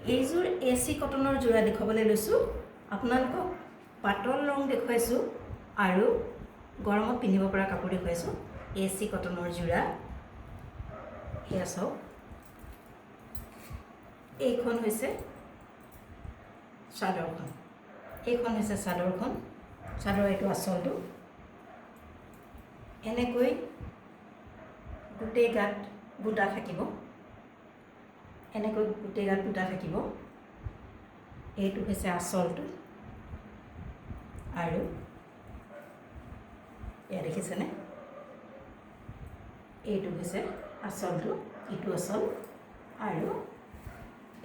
এইযোৰ এচি কটনৰ যোৰা দেখুৱাবলৈ লৈছোঁ। আপোনালোকক পাতল ৰং দেখুৱাইছোঁ আৰু গৰমত পিন্ধিব পৰা কাপোৰ দেখুৱাইছোঁ। এচি কটনৰ যোৰা এয়া চাওক। এইখন হৈছে চাদৰখন। এইখন হৈছে চাদৰখন। চাদৰ এইটো আঁচলটো। এনেকৈ গোটেই গাত বুটা থাকিব। এনেকৈ গোটেই গাত বুটা থাকিব। এইটো হৈছে আঁচলটো আৰু এয়া দেখিছেনে? এইটো হৈছে আঁচলটো, ইটো আঁচল আৰু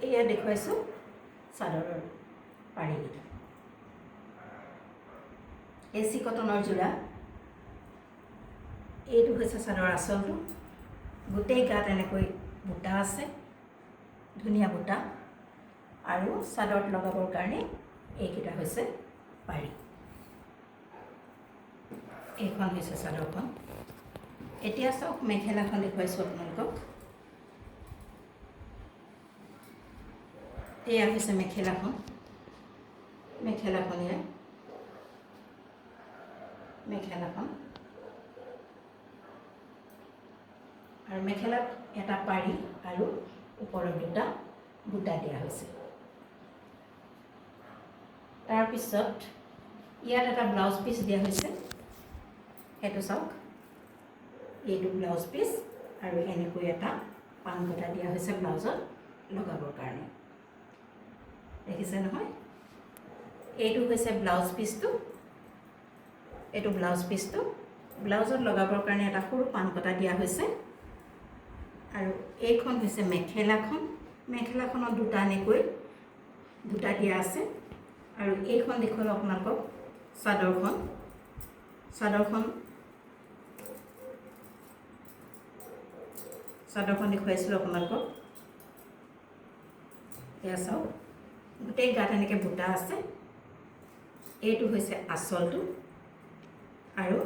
এয়া দেখুৱাইছোঁ চাদৰৰ পাৰিকেইটা। এচি কটনৰ যোৰা। এইটো হৈছে চাদৰ আঁচলটো। গোটেই গাত এনেকৈ বুটা আছে, ধুনীয়া বুটা আৰু চাদৰত লগাবৰ কাৰণে এইকেইটা হৈছে পাৰি। এইখন হৈছে চাদৰখন। এতিয়া চাওক মেখেলাখন দেখুৱাইছোঁ আপোনালোকক। এয়া হৈছে মেখেলাখন। মেখেলাখন এয়া মেখেলাখন আৰু মেখেলাত এটা পাৰি আৰু ওপৰত দুটা বুটা দিয়া হৈছে। তাৰপিছত ইয়াত এটা ব্লাউজ পিচ দিয়া হৈছে। সেইটো চাওক। এইটো ব্লাউজ পিচ আৰু এনেকৈ এটা পান কটা দিয়া হৈছে ব্লাউজত লগাবৰ কাৰণে। দেখিছে নহয়? এইটো হৈছে ব্লাউজ পিচটো। এইটো ব্লাউজ পিচটো। ব্লাউজত লগাবৰ কাৰণে এটা সৰু পান কটা দিয়া হৈছে আৰু এইখন হৈছে মেখেলাখন। মেখেলাখনত দুটা এনেকৈ দুটা দিয়া আছে আৰু এইখন দেখুৱালোঁ আপোনালোকক চাদৰখন। চাদৰখন দেখুৱাইছিলোঁ আপোনালোকক। এয়া চাওক। গোটেই গাত এনেকৈ বুটা আছে। এইটো হৈছে আঁচলটো আৰু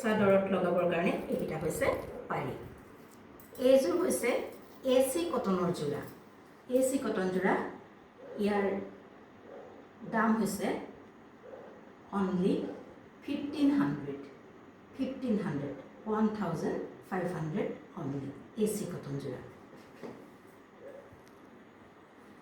চাদৰত লগাবৰ কাৰণে এইকেইটা হৈছে পাৰি। এইযোৰ হৈছে এচি কটনৰ যোৰা। এচি কটন যোৰা। ইয়াৰ দাম হৈছে অনলি 1500 1500 অনলি এচি কটন যোৰা।